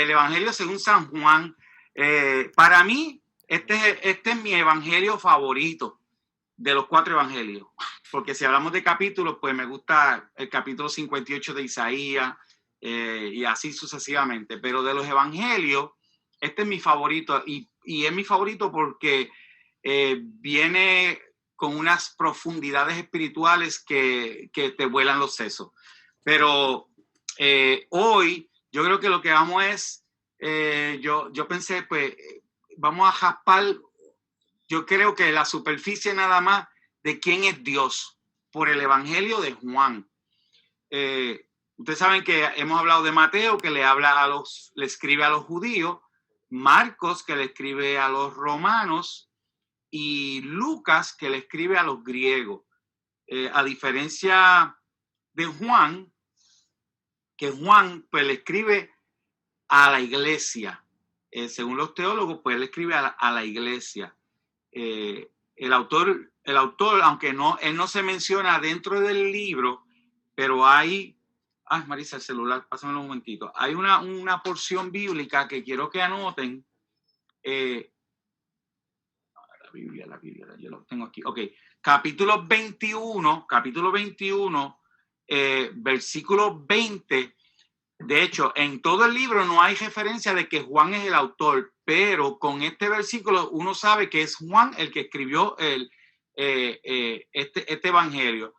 el Evangelio según San Juan. Para mí, este es mi evangelio favorito de los 4 evangelios. Porque si hablamos de capítulos, pues me gusta el capítulo 58 de Isaías y así sucesivamente. Pero de los evangelios, este es mi favorito. Y es mi favorito porque viene con unas profundidades espirituales que te vuelan los sesos. Pero hoy yo creo que lo que vamos es, yo pensé, pues vamos a jaspar, yo creo que la superficie nada más de quién es Dios por el Evangelio de Juan. Ustedes saben que hemos hablado de Mateo, que le escribe a los judíos, Marcos, que le escribe a los romanos, y Lucas, que le escribe a los griegos. A diferencia de Juan, que Juan pues le escribe a la iglesia. Según los teólogos, pues él escribe a la iglesia. El autor, aunque él no se menciona dentro del libro, pero hay, Marisa, el celular, pásamelo un momentito. Hay una porción bíblica que quiero que anoten. La Biblia, yo lo tengo aquí. Ok, capítulo 21, versículo 20. De hecho, en todo el libro no hay referencia de que Juan es el autor, pero con este versículo uno sabe que es Juan el que escribió este evangelio.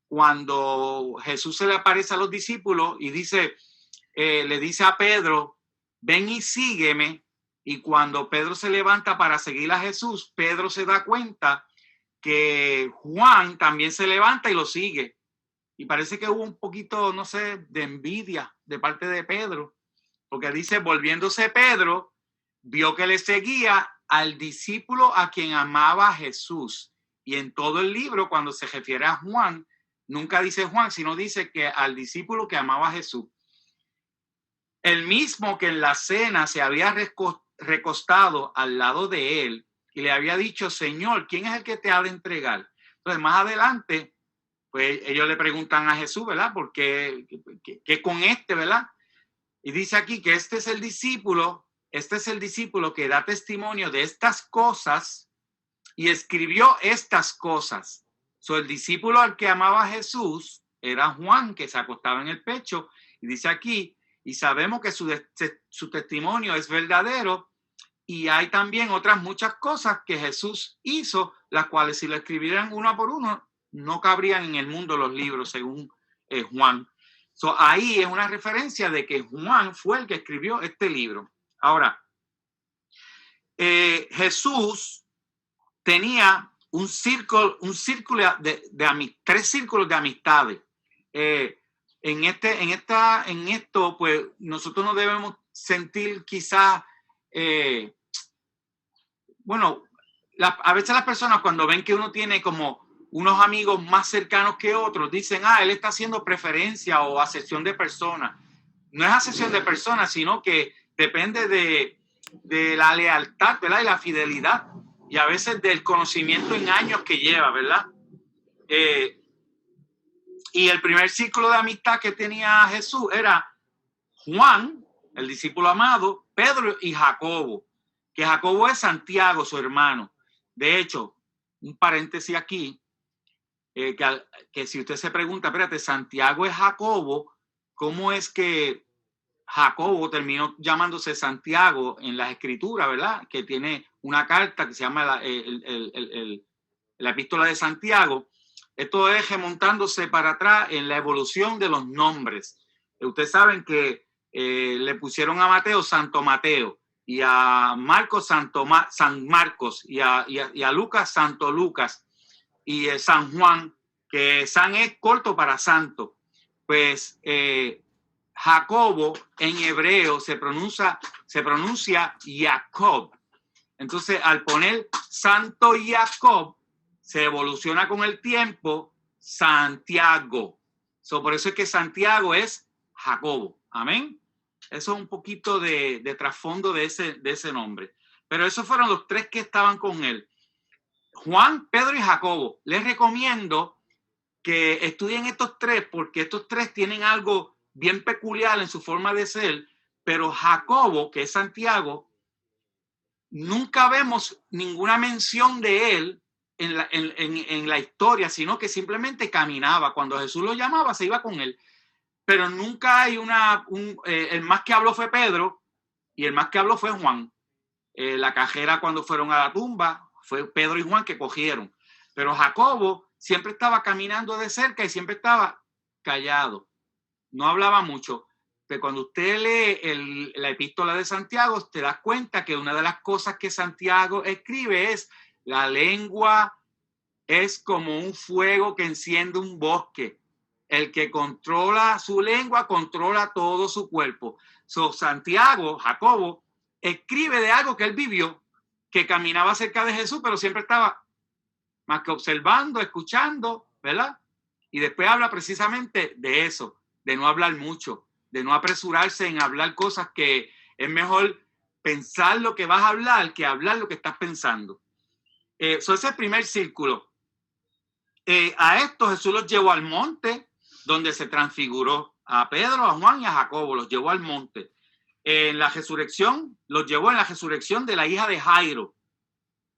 Cuando Jesús se le aparece a los discípulos y le dice a Pedro, ven y sígueme, y cuando Pedro se levanta para seguir a Jesús, Pedro se da cuenta que Juan también se levanta y lo sigue. Y parece que hubo un poquito, no sé, de envidia de parte de Pedro, porque dice, volviéndose Pedro, vio que le seguía al discípulo a quien amaba Jesús. Y en todo el libro, cuando se refiere a Juan, nunca dice Juan, sino dice que al discípulo que amaba a Jesús. El mismo que en la cena se había recostado al lado de él y le había dicho, Señor, ¿quién es el que te ha de entregar? Entonces, más adelante, pues ellos le preguntan a Jesús, ¿verdad? ¿Por qué con verdad? Y dice aquí que este es el discípulo que da testimonio de estas cosas y escribió estas cosas. El discípulo al que amaba a Jesús era Juan, que se acostaba en el pecho, y dice aquí, y sabemos que su testimonio es verdadero, y hay también otras muchas cosas que Jesús hizo, las cuales si lo escribieran uno por uno, no cabrían en el mundo los libros, según Juan. Ahí es una referencia de que Juan fue el que escribió este libro. Ahora, Jesús tenía tres círculos de amistades. En esto, pues nosotros no debemos sentir quizás, a veces las personas cuando ven que uno tiene como unos amigos más cercanos que otros, dicen, él está haciendo preferencia o acepción de personas. No es acepción de personas, sino que depende de la lealtad, ¿verdad? Y la fidelidad, y a veces del conocimiento en años que lleva, ¿verdad? Y el primer círculo de amistad que tenía Jesús era Juan, el discípulo amado, Pedro y Jacobo, que Jacobo es Santiago, su hermano. De hecho, un paréntesis aquí, que si usted se pregunta, espérate, Santiago es Jacobo, ¿cómo es que Jacobo terminó llamándose Santiago en las escrituras, verdad? Que tiene una carta que se llama la epístola de Santiago. Esto es remontándose para atrás en la evolución de los nombres. Ustedes saben que le pusieron a Mateo Santo Mateo, y a Marcos San Marcos, y a Lucas Santo Lucas, y San Juan, que San es corto para santo. Pues Jacobo en hebreo se pronuncia Jacob. Entonces, al poner Santo Jacob, se evoluciona con el tiempo Santiago. Por eso es que Santiago es Jacobo. Amén. Eso es un poquito de trasfondo de ese nombre. Pero esos fueron los tres que estaban con él. Juan, Pedro y Jacobo. Les recomiendo que estudien estos tres, porque estos tres tienen algo bien peculiar en su forma de ser, Pero Jacobo, que es Santiago, nunca vemos ninguna mención de él en la historia, sino que simplemente caminaba. Cuando Jesús lo llamaba, se iba con él. Pero nunca hay el más que habló fue Pedro y el más que habló fue Juan. La cajera cuando fueron a la tumba, fue Pedro y Juan que cogieron. Pero Jacobo siempre estaba caminando de cerca y siempre estaba callado. No hablaba mucho. Pero cuando usted lee la epístola de Santiago, te das cuenta que una de las cosas que Santiago escribe es: la lengua es como un fuego que enciende un bosque. El que controla su lengua controla todo su cuerpo. Santiago, Jacobo, escribe de algo que él vivió, que caminaba cerca de Jesús, pero siempre estaba más que observando, escuchando, ¿verdad? Y después habla precisamente de eso, de no hablar mucho, de no apresurarse en hablar cosas que es mejor pensar lo que vas a hablar que hablar lo que estás pensando. Ese es el primer círculo. A esto Jesús los llevó al monte, donde se transfiguró a Pedro, a Juan y a Jacobo, los llevó al monte. En la resurrección, los llevó en la resurrección de la hija de Jairo,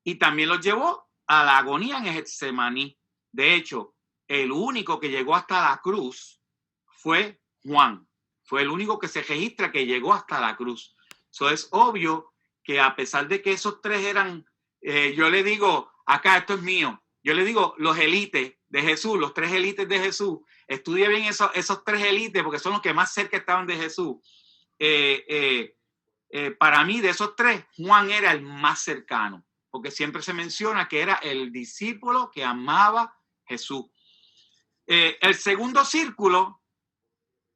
y también los llevó a la agonía en Getsemaní. De hecho, el único que llegó hasta la cruz fue Juan. Fue el único que se registra que llegó hasta la cruz. Eso es obvio que a pesar de que esos tres eran, yo le digo, acá esto es mío, yo le digo los élites de Jesús, los tres élites de Jesús. Estudia bien esos tres élites porque son los que más cerca estaban de Jesús. Para mí, de esos tres, Juan era el más cercano, porque siempre se menciona que era el discípulo que amaba a Jesús. El segundo círculo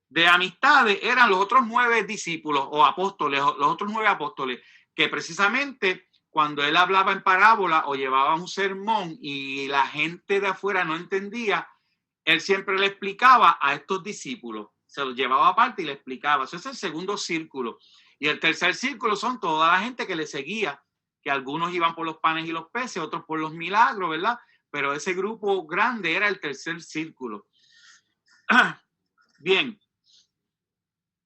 de amistades eran los otros 9 discípulos o apóstoles, los otros 9 apóstoles, que precisamente cuando él hablaba en parábola o llevaba un sermón y la gente de afuera no entendía, él siempre le explicaba a estos discípulos, se los llevaba aparte y le explicaba. Eso es el segundo círculo. Y el tercer círculo son toda la gente que le seguía, que algunos iban por los panes y los peces, otros por los milagros, ¿verdad? Pero ese grupo grande era el tercer círculo. Bien.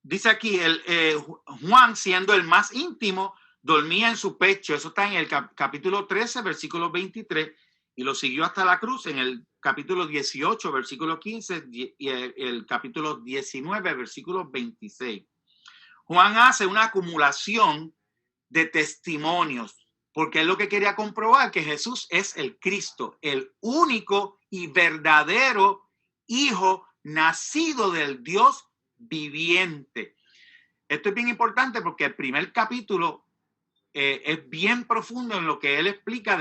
Dice aquí, Juan, siendo el más íntimo, dormía en su pecho. Eso está en el capítulo 13, versículo 23, y lo siguió hasta la cruz en el capítulo 18, versículo 15, y el capítulo 19, versículo 26. Juan hace una acumulación de testimonios, porque es lo que quería comprobar, que Jesús es el Cristo, el único y verdadero Hijo nacido del Dios viviente. Esto es bien importante porque el primer capítulo es bien profundo en lo que él explica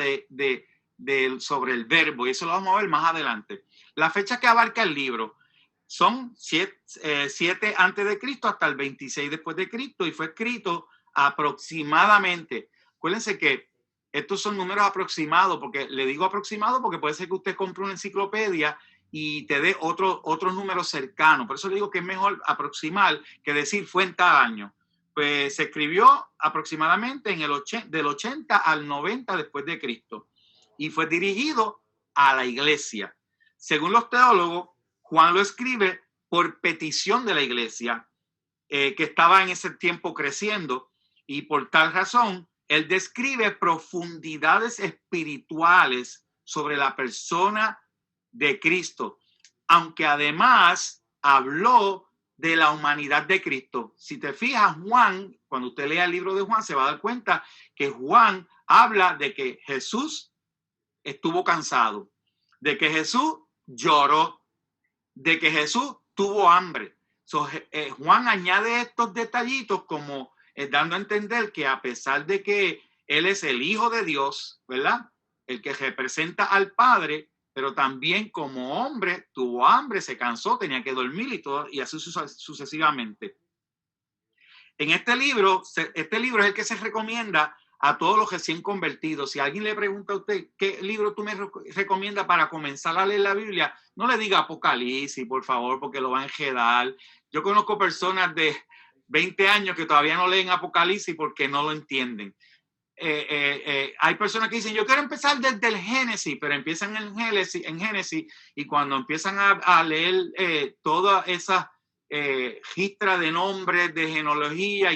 sobre el verbo, y eso lo vamos a ver más adelante. La fecha que abarca el libro son 7 antes de Cristo hasta el 26 después de Cristo, y fue escrito aproximadamente. Acuérdense que estos son números aproximados, porque le digo aproximado porque puede ser que usted compre una enciclopedia y te dé otros números cercanos. Por eso le digo que es mejor aproximar que decir fue en tal año. Pues se escribió aproximadamente del 80 al 90 después de Cristo y fue dirigido a la iglesia. Según los teólogos, Juan lo escribe por petición de la iglesia, que estaba en ese tiempo creciendo, y por tal razón él describe profundidades espirituales sobre la persona de Cristo, aunque además habló de la humanidad de Cristo. Si te fijas, Juan, cuando usted lea el libro de Juan, se va a dar cuenta que Juan habla de que Jesús estuvo cansado, de que Jesús lloró, de que Jesús tuvo hambre. Juan añade estos detallitos como dando a entender que a pesar de que él es el Hijo de Dios, ¿verdad? El que representa al Padre, pero también como hombre tuvo hambre, se cansó, tenía que dormir y así sucesivamente. En este libro es el que se recomienda a todos los recién convertidos. Si alguien le pregunta a usted qué libro tú me recomiendas para comenzar a leer la Biblia, no le diga Apocalipsis, por favor, porque lo va a enredar. Yo conozco personas de 20 años que todavía no leen Apocalipsis porque no lo entienden. Hay personas que dicen, yo quiero empezar desde el Génesis, pero empiezan en Génesis y cuando empiezan a leer todas esas registra de nombres, de genealogía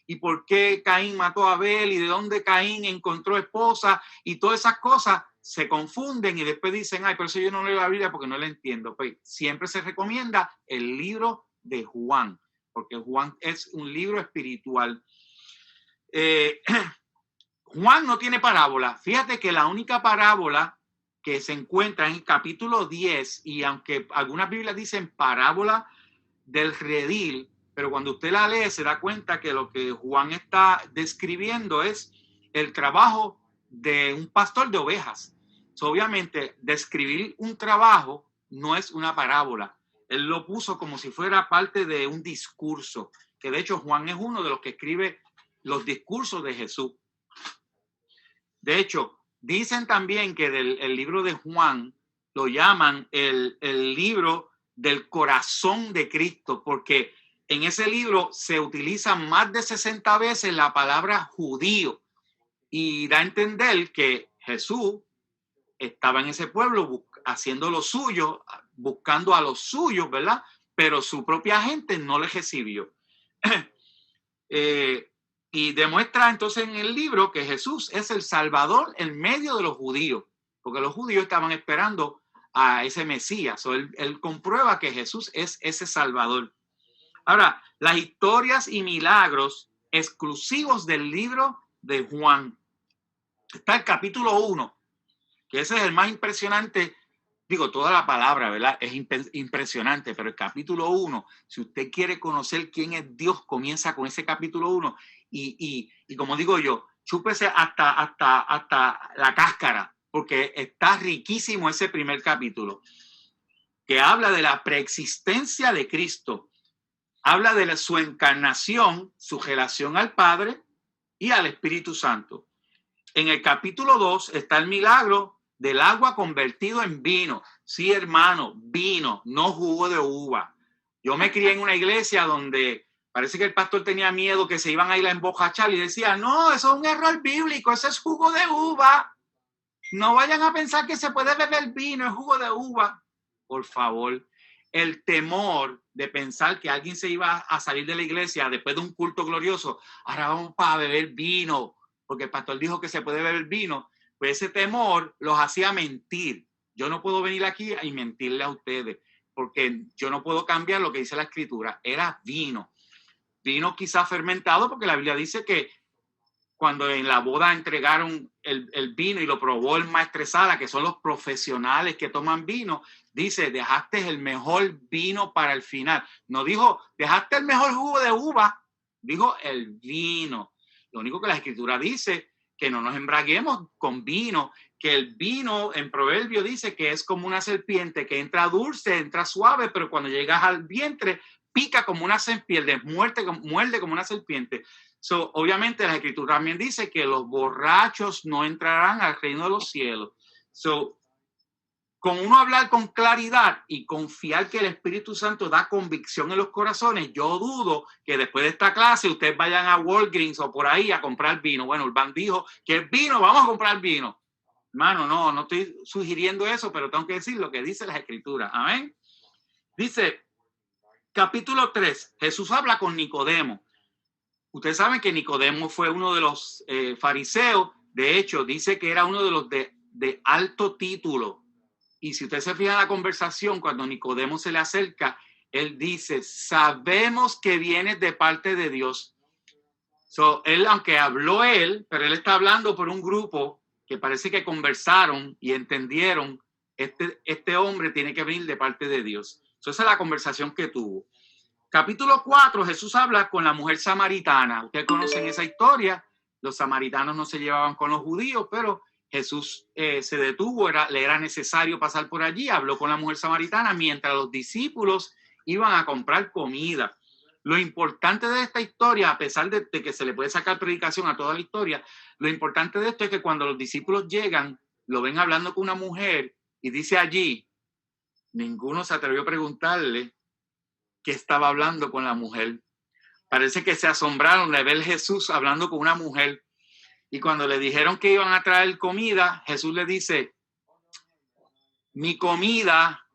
y por qué Caín mató a Abel y de dónde Caín encontró esposa y todas esas cosas se confunden y después dicen, ay, por eso yo no leo la Biblia porque no la entiendo. Pues siempre se recomienda el libro de Juan, porque Juan es un libro espiritual. Juan no tiene parábola. Fíjate que la única parábola que se encuentra en el capítulo 10, y aunque algunas Biblias dicen parábola del redil, pero cuando usted la lee se da cuenta que lo que Juan está describiendo es el trabajo de un pastor de ovejas. Obviamente, describir un trabajo no es una parábola. Él lo puso como si fuera parte de un discurso, que de hecho Juan es uno de los que escribe los discursos de Jesús. De hecho, dicen también que el libro de Juan lo llaman el libro del corazón de Cristo, porque en ese libro se utiliza más de 60 veces la palabra judío y da a entender que Jesús estaba en ese pueblo haciendo lo suyo, buscando a los suyos, ¿verdad? Pero su propia gente no le recibió. Y demuestra entonces en el libro que Jesús es el Salvador en medio de los judíos, porque los judíos estaban esperando a ese Mesías. Él comprueba que Jesús es ese Salvador. Ahora, las historias y milagros exclusivos del libro de Juan. Está el capítulo 1, que ese es el más impresionante. Digo, toda la palabra, ¿verdad? Es impresionante, pero el capítulo 1, si usted quiere conocer quién es Dios, comienza con ese capítulo 1 y como digo yo, chúpese hasta la cáscara, porque está riquísimo ese primer capítulo, que habla de la preexistencia de Cristo, habla de su encarnación, su relación al Padre y al Espíritu Santo. En el capítulo 2 está el milagro del agua convertido en vino. Sí, hermano, vino, no jugo de uva. Yo me crié en una iglesia donde parece que el pastor tenía miedo que se iban a ir a embojachar y decía, no, eso es un error bíblico, eso es jugo de uva. No vayan a pensar que se puede beber vino, es jugo de uva. Por favor, el temor de pensar que alguien se iba a salir de la iglesia después de un culto glorioso, ahora vamos para beber vino, porque el pastor dijo que se puede beber vino, pues ese temor los hacía mentir. Yo no puedo venir aquí y mentirle a ustedes, porque yo no puedo cambiar lo que dice la escritura. Era vino. Vino quizá fermentado, porque la Biblia dice que cuando en la boda entregaron el vino y lo probó el maestresala, que son los profesionales que toman vino, dice, dejaste el mejor vino para el final. No dijo, dejaste el mejor jugo de uva, dijo el vino. Lo único que la escritura dice, que no nos embraguemos con vino, que el vino en Proverbio dice que es como una serpiente que entra dulce, entra suave, pero cuando llegas al vientre pica como una serpiente, muerde como una serpiente. Obviamente la escritura también dice que los borrachos no entrarán al reino de los cielos. Con uno hablar con claridad y confiar que el Espíritu Santo da convicción en los corazones, yo dudo que después de esta clase ustedes vayan a Walgreens o por ahí a comprar vino. Bueno, Urbán dijo que es vino, vamos a comprar vino. Hermano, no estoy sugiriendo eso, pero tengo que decir lo que dice la escritura. Amén. Dice, capítulo 3, Jesús habla con Nicodemo. Ustedes saben que Nicodemo fue uno de los fariseos. De hecho, dice que era uno de los de alto título. Y si usted se fija en la conversación, cuando Nicodemo se le acerca, él dice, sabemos que vienes de parte de Dios. Él, aunque habló él, pero él está hablando por un grupo que parece que conversaron y entendieron, este hombre tiene que venir de parte de Dios. Esa es la conversación que tuvo. Capítulo 4, Jesús habla con la mujer samaritana. Ustedes conocen esa historia. Los samaritanos no se llevaban con los judíos, pero Jesús se detuvo, le era necesario pasar por allí, habló con la mujer samaritana mientras los discípulos iban a comprar comida. Lo importante de esta historia, a pesar de que se le puede sacar predicación a toda la historia, lo importante de esto es que cuando los discípulos llegan, lo ven hablando con una mujer y dice allí, ninguno se atrevió a preguntarle qué estaba hablando con la mujer. Parece que se asombraron de ver a Jesús hablando con una mujer. Y cuando le dijeron que iban a traer comida, Jesús le dice, mi comida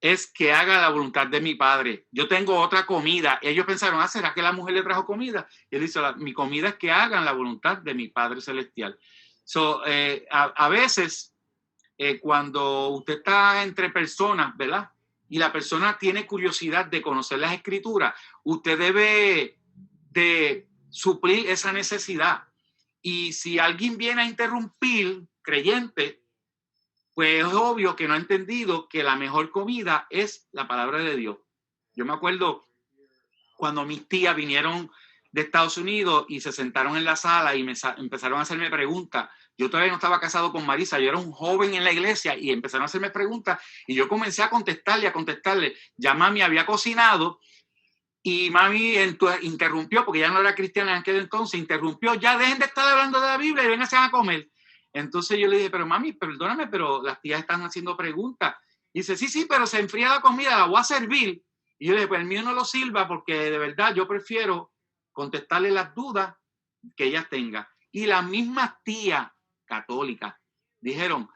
es que haga la voluntad de mi Padre. Yo tengo otra comida. Ellos pensaron, ¿será que la mujer le trajo comida? Y él dice, mi comida es que hagan la voluntad de mi Padre Celestial. A veces, cuando usted está entre personas, ¿verdad? Y la persona tiene curiosidad de conocer las Escrituras, usted debe de suplir esa necesidad. Y si alguien viene a interrumpir, creyente, pues es obvio que no ha entendido que la mejor comida es la palabra de Dios. Yo me acuerdo cuando mis tías vinieron de Estados Unidos y se sentaron en la sala y empezaron a hacerme preguntas. Yo todavía no estaba casado con Marisa, yo era un joven en la iglesia y empezaron a hacerme preguntas y yo comencé a contestarle. Ya mami había cocinado y mami interrumpió, porque ya no era cristiana en aquel entonces, interrumpió, ya dejen de estar hablando de la Biblia y vénganse a comer. Entonces yo le dije, pero mami, perdóname, pero las tías están haciendo preguntas. Y dice, sí, pero se enfría la comida, la voy a servir. Y yo le dije, pues el mío no lo sirva porque de verdad yo prefiero contestarle las dudas que ellas tengan. Y las mismas tías católicas dijeron,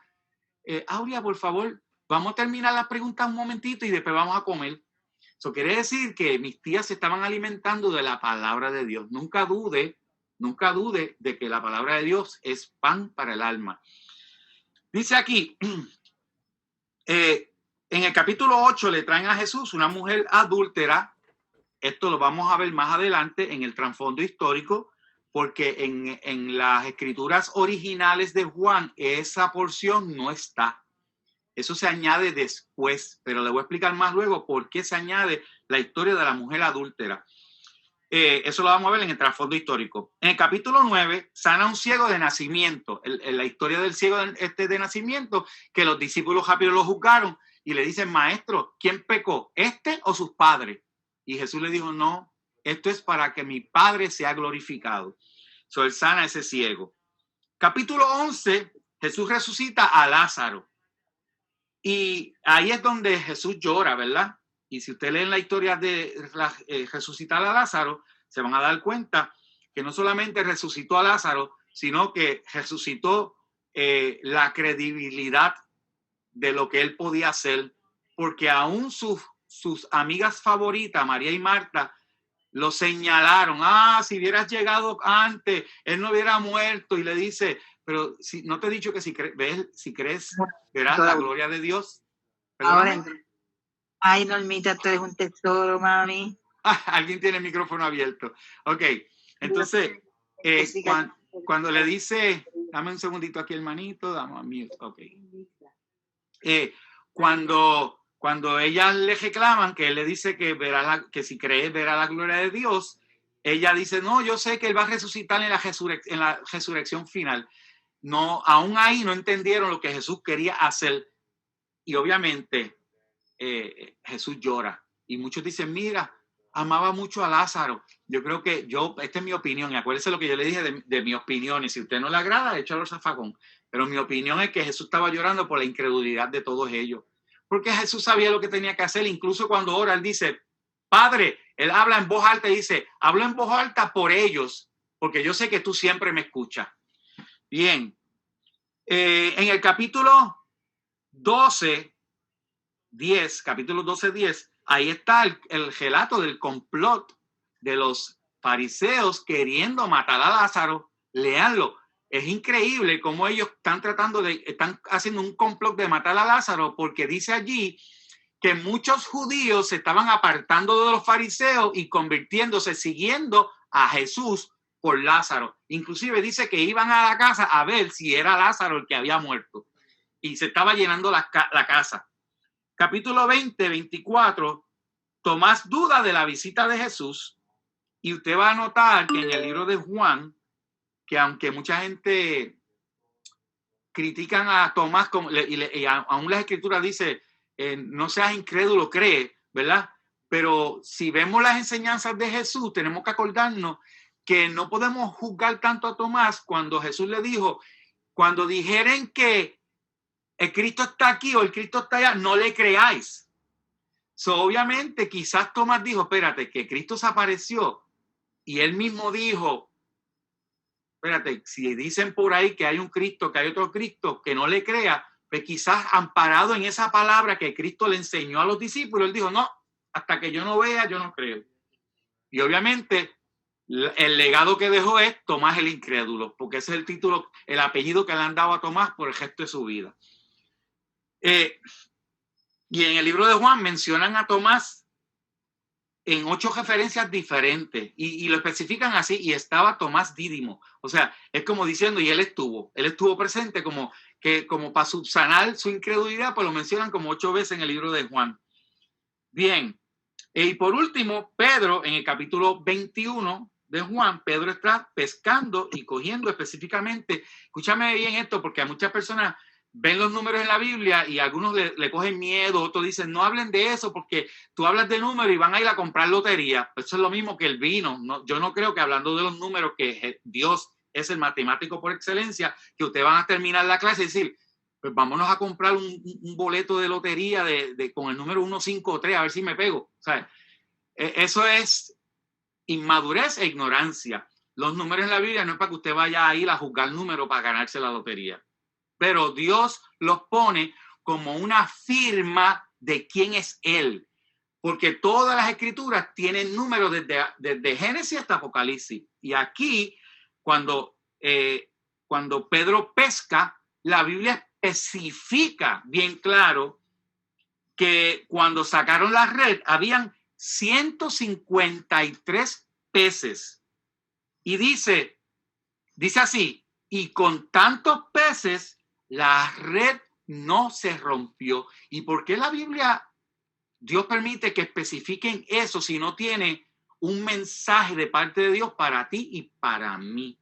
Aurea, por favor, vamos a terminar las preguntas un momentito y después vamos a comer. Eso quiere decir que mis tías se estaban alimentando de la palabra de Dios. Nunca dude de que la palabra de Dios es pan para el alma. Dice aquí, en el capítulo 8 le traen a Jesús una mujer adúltera. Esto lo vamos a ver más adelante en el trasfondo histórico, porque en las escrituras originales de Juan esa porción no está. Eso se añade después, pero le voy a explicar más luego por qué se añade la historia de la mujer adúltera. Eso lo vamos a ver en el trasfondo histórico. En el capítulo 9, sana un ciego de nacimiento. La historia del ciego de nacimiento, que los discípulos rápido lo juzgaron y le dicen, maestro, ¿quién pecó? ¿Este o sus padres? Y Jesús le dijo, no, esto es para que mi Padre sea glorificado. Él sana a ese ciego. Capítulo 11, Jesús resucita a Lázaro. Y ahí es donde Jesús llora, ¿verdad? Y si usted lee la historia de resucitar a Lázaro, se van a dar cuenta que no solamente resucitó a Lázaro, sino que resucitó la credibilidad de lo que él podía hacer, porque aún sus amigas favoritas, María y Marta, lo señalaron. Si hubieras llegado antes, él no hubiera muerto. Y le dice, pero si no te he dicho que si crees, verás la gloria de Dios. Ahora, ay, Normita, tú eres un tesoro, mami. Alguien tiene el micrófono abierto. Ok, entonces, cuando le dice, dame un segundito aquí, hermanito, dame a mute. Ok. Cuando ellas le reclaman, que él le dice que si crees verá la gloria de Dios, ella dice, no, yo sé que él va a resucitar en la resurrección final. No, aún ahí no entendieron lo que Jesús quería hacer. Y obviamente Jesús llora. Y muchos dicen, mira, amaba mucho a Lázaro. Yo creo que esta es mi opinión. Y acuérdese lo que yo le dije de mi opinión. Y si a usted no le agrada, échalo al zafacón. Pero mi opinión es que Jesús estaba llorando por la incredulidad de todos ellos. Porque Jesús sabía lo que tenía que hacer. Incluso cuando ora, él dice, Padre, él habla en voz alta y dice, hablo en voz alta por ellos, porque yo sé que tú siempre me escuchas. Bien. En el capítulo 12, 10, capítulo 12, 10, ahí está el relato del complot de los fariseos queriendo matar a Lázaro. Léanlo. Es increíble cómo ellos están haciendo un complot de matar a Lázaro, porque dice allí que muchos judíos se estaban apartando de los fariseos y convirtiéndose, siguiendo a Jesús por Lázaro. Inclusive dice que iban a la casa a ver si era Lázaro el que había muerto. Y se estaba llenando la casa. Capítulo 20, 24, Tomás duda de la visita de Jesús. Y usted va a notar que en el libro de Juan, que aunque mucha gente critican a Tomás, y aún las escrituras dice, no seas incrédulo, cree, ¿verdad? Pero si vemos las enseñanzas de Jesús, tenemos que acordarnos que no podemos juzgar tanto a Tomás cuando Jesús le dijo, cuando dijeren que el Cristo está aquí o el Cristo está allá, no le creáis. Obviamente, quizás Tomás dijo, espérate, que Cristo se apareció y él mismo dijo, espérate, si dicen por ahí que hay un Cristo, que hay otro Cristo, que no le crea, pues quizás amparado en esa palabra que Cristo le enseñó a los discípulos, él dijo, no, hasta que yo no vea, yo no creo. Y obviamente el legado que dejó es Tomás el incrédulo, porque ese es el título, el apellido que le han dado a Tomás por el resto de su vida. Y en el libro de Juan mencionan a Tomás en 8 referencias diferentes y lo especifican así, y estaba Tomás Dídimo. O sea, es como diciendo, y él estuvo presente como para subsanar su incredulidad, pues lo mencionan como 8 veces en el libro de Juan. Bien, y por último, Pedro, en el capítulo 21 de Juan, Pedro está pescando y cogiendo específicamente. Escúchame bien esto, porque a muchas personas ven los números en la Biblia y algunos le cogen miedo, otros dicen, no hablen de eso porque tú hablas de números y van a ir a comprar lotería. Eso es lo mismo que el vino. No, yo no creo que hablando de los números, que Dios es el matemático por excelencia, que ustedes van a terminar la clase y decir, pues vámonos a comprar un boleto de lotería con el número 153 a ver si me pego. O sea, eso es inmadurez e ignorancia. Los números en la Biblia no es para que usted vaya a ir a juzgar números para ganarse la lotería. Pero Dios los pone como una firma de quién es Él. Porque todas las escrituras tienen números desde Génesis hasta Apocalipsis. Y aquí, cuando Pedro pesca, la Biblia especifica bien claro que cuando sacaron la red, habían 153 peces. Y dice así, y con tantos peces, la red no se rompió. ¿Y por qué la Biblia, Dios permite que especifiquen eso si no tiene un mensaje de parte de Dios para ti y para mí?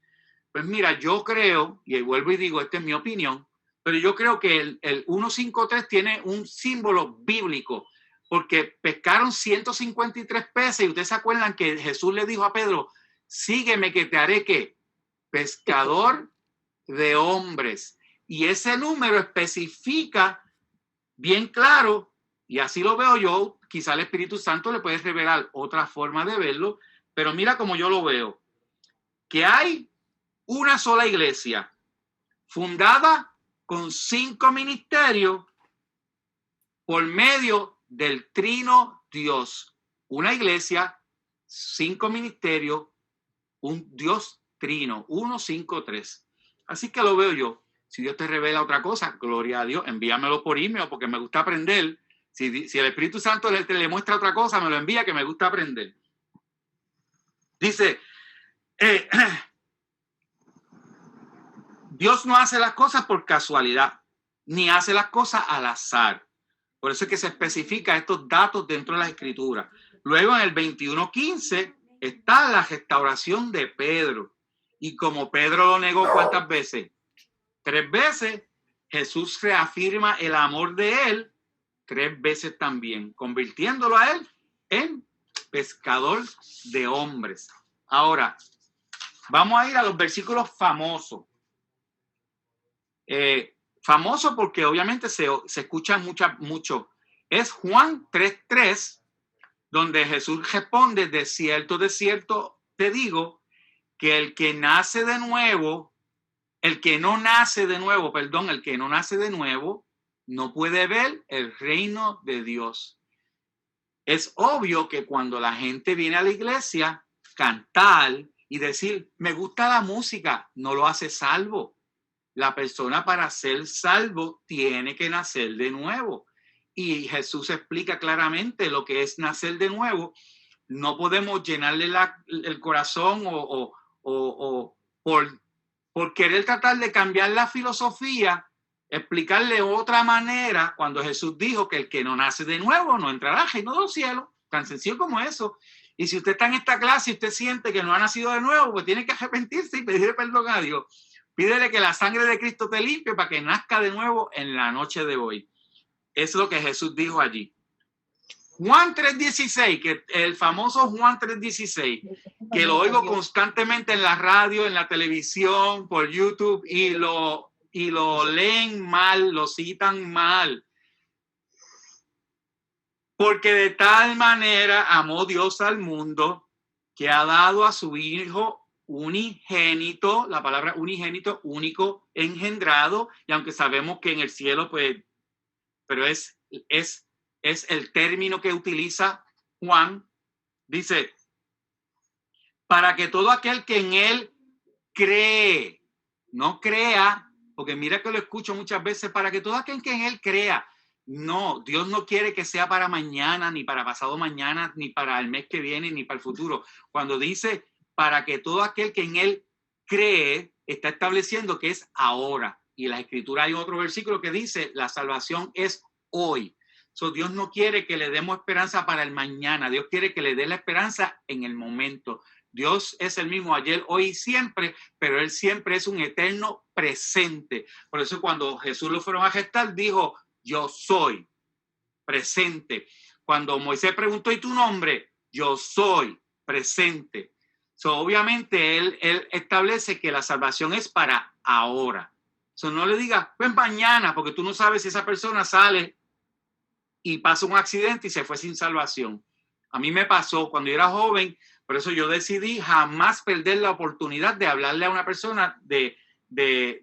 Pues mira, yo creo, y vuelvo y digo, esta es mi opinión, pero yo creo que el 153 tiene un símbolo bíblico, porque pescaron 153 peces y ustedes se acuerdan que Jesús le dijo a Pedro, sígueme que te haré ¿qué? Pescador de hombres. Y ese número especifica bien claro, y así lo veo yo, quizá el Espíritu Santo le puede revelar otra forma de verlo, pero mira como yo lo veo, que hay una sola iglesia fundada con 5 ministerios por medio del trino Dios. Una iglesia, 5 ministerios, un Dios trino, 1, 5, 3. Así que lo veo yo. Si Dios te revela otra cosa, gloria a Dios, envíamelo por email porque me gusta aprender. Si el Espíritu Santo le muestra otra cosa, me lo envía que me gusta aprender. Dice, Dios no hace las cosas por casualidad, ni hace las cosas al azar. Por eso es que se especifica estos datos dentro de la Escritura. Luego en el 21:15 está la restauración de Pedro. Y como Pedro lo negó, ¿cuántas veces? 3 veces. Jesús reafirma el amor de él 3 veces también, convirtiéndolo a él en pescador de hombres. Ahora, vamos a ir a los versículos famosos. Famoso porque obviamente se escucha mucho. Es Juan 3:3, donde Jesús responde, de cierto te digo, que el que no nace de nuevo, no puede ver el reino de Dios. Es obvio que cuando la gente viene a la iglesia, cantar y decir, me gusta la música, no lo hace salvo. La persona para ser salvo tiene que nacer de nuevo. Y Jesús explica claramente lo que es nacer de nuevo. No podemos llenarle el corazón o por querer tratar de cambiar la filosofía, explicarle otra manera cuando Jesús dijo que el que no nace de nuevo no entrará al reino de los cielos. Tan sencillo como eso. Y si usted está en esta clase y usted siente que no ha nacido de nuevo, pues tiene que arrepentirse y pedirle perdón a Dios. Pídele que la sangre de Cristo te limpie para que nazca de nuevo en la noche de hoy. Es lo que Jesús dijo allí. Juan 3:16, que el famoso Juan 3:16, que lo oigo constantemente en la radio, en la televisión, por YouTube, y lo leen mal, lo citan mal. Porque de tal manera amó Dios al mundo que ha dado a su Hijo unigénito, la palabra unigénito, único, engendrado, y aunque sabemos que en el cielo, pues, pero es el término que utiliza Juan, dice, para que todo aquel que en él cree, no crea, porque mira que lo escucho muchas veces, para que todo aquel que en él crea. No, Dios no quiere que sea para mañana, ni para pasado mañana, ni para el mes que viene, ni para el futuro. Cuando dice para que todo aquel que en él cree, está estableciendo que es ahora. Y en la escritura hay otro versículo que dice, la salvación es hoy. So, Dios no quiere que le demos esperanza para el mañana. Dios quiere que le dé la esperanza en el momento. Dios es el mismo ayer, hoy y siempre, pero Él siempre es un eterno presente. Por eso cuando Jesús lo fueron a gestar, dijo, yo soy presente. Cuando Moisés preguntó, ¿y tu nombre? Yo soy presente. So, obviamente, él establece que la salvación es para ahora. So, no le diga, pues mañana, porque tú no sabes si esa persona sale y pasa un accidente y se fue sin salvación. A mí me pasó cuando yo era joven, por eso yo decidí jamás perder la oportunidad de hablarle a una persona de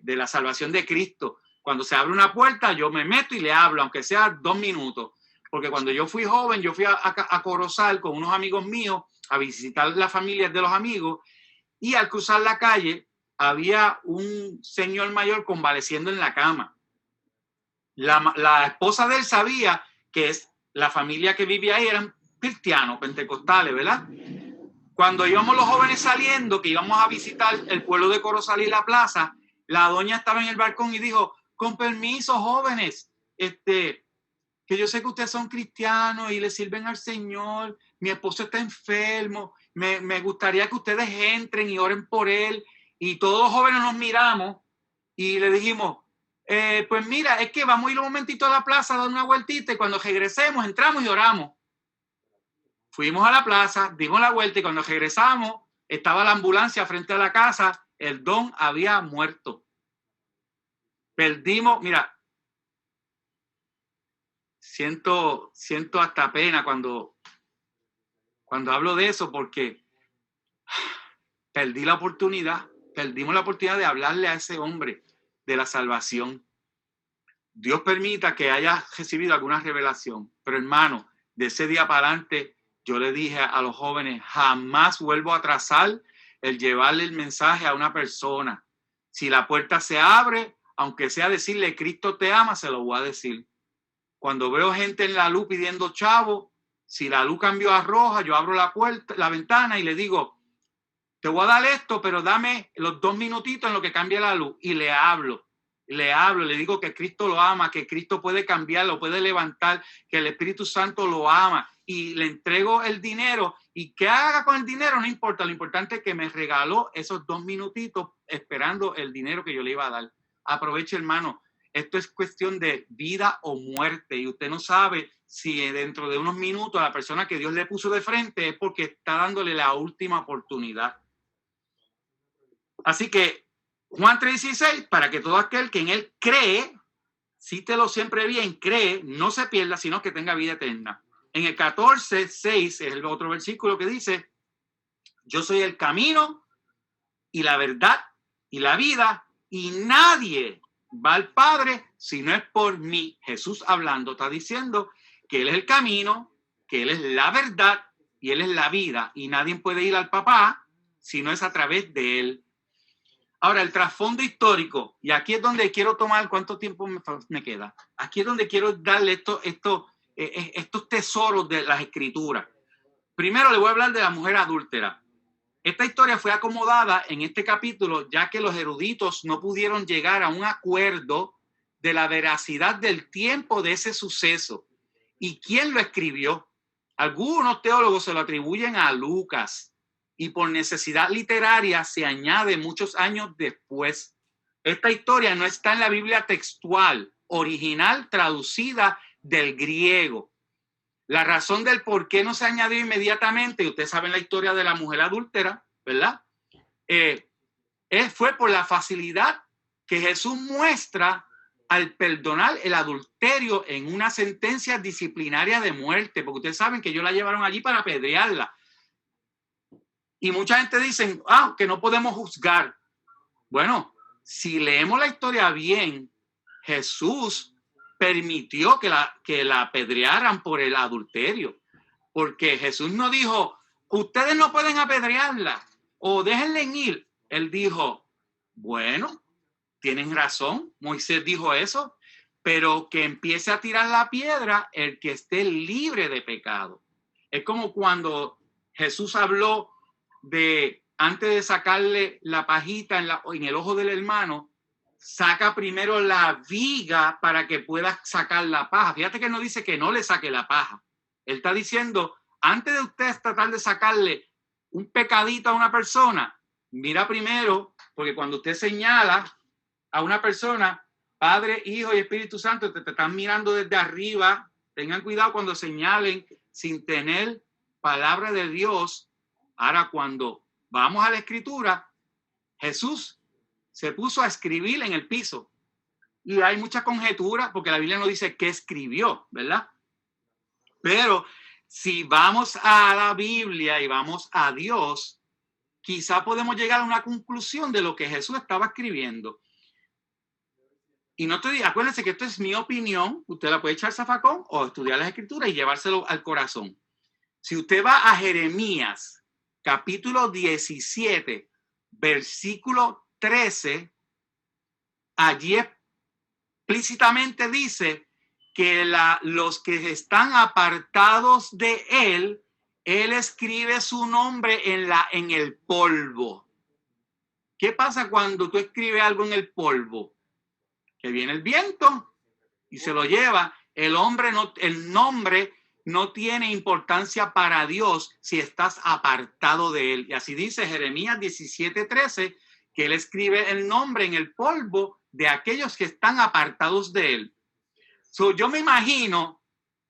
la salvación de Cristo. Cuando se abre una puerta, yo me meto y le hablo, aunque sea 2 minutos. Porque cuando yo fui joven, yo fui a Corozal con unos amigos míos a visitar las familias de los amigos, y al cruzar la calle había un señor mayor convaleciendo en la cama. La esposa de él sabía que la familia que vivía ahí eran cristianos, pentecostales, ¿verdad? Cuando íbamos los jóvenes saliendo, que íbamos a visitar el pueblo de Corozal y la plaza, la doña estaba en el balcón y dijo, con permiso, jóvenes, que yo sé que ustedes son cristianos y le sirven al Señor, mi esposo está enfermo, me gustaría que ustedes entren y oren por él. Y todos los jóvenes nos miramos y le dijimos, pues mira, es que vamos a ir un momentito a la plaza a dar una vueltita y cuando regresemos entramos y oramos. Fuimos a la plaza, dimos la vuelta y cuando regresamos estaba la ambulancia frente a la casa, el don había muerto. Perdimos, mira, siento hasta pena cuando hablo de eso porque perdimos la oportunidad de hablarle a ese hombre de la salvación. Dios permita que haya recibido alguna revelación, pero hermano, de ese día para adelante, yo le dije a los jóvenes, jamás vuelvo a trazar el llevarle el mensaje a una persona. Si la puerta se abre, aunque sea decirle Cristo te ama, se lo voy a decir. Cuando veo gente en la luz pidiendo chavo, si la luz cambió a roja, yo abro la puerta, la ventana y le digo, te voy a dar esto, pero dame los 2 minutitos en lo que cambie la luz. Y le hablo, le digo que Cristo lo ama, que Cristo puede cambiar, lo puede levantar, que el Espíritu Santo lo ama. Y le entrego el dinero y qué haga con el dinero no importa, lo importante es que me regaló esos 2 minutitos esperando el dinero que yo le iba a dar. Aproveche, hermano, esto es cuestión de vida o muerte y usted no sabe si dentro de unos minutos a la persona que Dios le puso de frente es porque está dándole la última oportunidad. Así que Juan 3:16, para que todo aquel que en él cree, cítelo siempre bien, cree, no se pierda, sino que tenga vida eterna. En el 14:6 es el otro versículo que dice, yo soy el camino y la verdad y la vida y nadie va al Padre si no es por mí. Jesús hablando está diciendo que Él es el camino, que Él es la verdad y Él es la vida y nadie puede ir al Papá si no es a través de Él. Ahora, el trasfondo histórico, y aquí es donde quiero tomar, ¿cuánto tiempo me queda? Aquí es donde quiero darle estos tesoros de las escrituras. Primero le voy a hablar de la mujer adúltera. Esta historia fue acomodada en este capítulo ya que los eruditos no pudieron llegar a un acuerdo de la veracidad del tiempo de ese suceso y quién lo escribió. Algunos teólogos se lo atribuyen a Lucas y por necesidad literaria se añade muchos años después. Esta historia no está en la Biblia textual, original, traducida del griego. La razón del por qué no se añadió inmediatamente, y ustedes saben la historia de la mujer adúltera, ¿verdad? Fue por la facilidad que Jesús muestra al perdonar el adulterio en una sentencia disciplinaria de muerte, porque ustedes saben que ellos la llevaron allí para apedrearla. Y mucha gente dice, que no podemos juzgar. Bueno, si leemos la historia bien, Jesús permitió que la apedrearan por el adulterio. Porque Jesús no dijo, ustedes no pueden apedrearla o déjenla ir. Él dijo, bueno, tienen razón, Moisés dijo eso, pero que empiece a tirar la piedra el que esté libre de pecado. Es como cuando Jesús habló de, antes de sacarle la pajita en el ojo del hermano, saca primero la viga para que pueda sacar la paja. Fíjate que no dice que no le saque la paja. Él está diciendo, antes de usted tratar de sacarle un pecadito a una persona, mira primero, porque cuando usted señala a una persona, Padre, Hijo y Espíritu Santo, te están mirando desde arriba. Tengan cuidado cuando señalen sin tener palabra de Dios. Ahora, cuando vamos a la Escritura, Jesús se puso a escribir en el piso. Y hay mucha conjetura, porque la Biblia no dice qué escribió, ¿verdad? Pero si vamos a la Biblia y vamos a Dios, quizá podemos llegar a una conclusión de lo que Jesús estaba escribiendo. Y no te acuérdense que esto es mi opinión. Usted la puede echar zafacón o estudiar las Escrituras y llevárselo al corazón. Si usted va a Jeremías, capítulo 17, versículo 13, allí explícitamente dice que los que están apartados de él escribe su nombre en el polvo. ¿Qué pasa cuando tú escribes algo en el polvo? Que viene el viento y se lo lleva. El nombre no tiene importancia para Dios si estás apartado de él. Y así dice Jeremías 17:13, que él escribe el nombre en el polvo de aquellos que están apartados de él. Yo me imagino,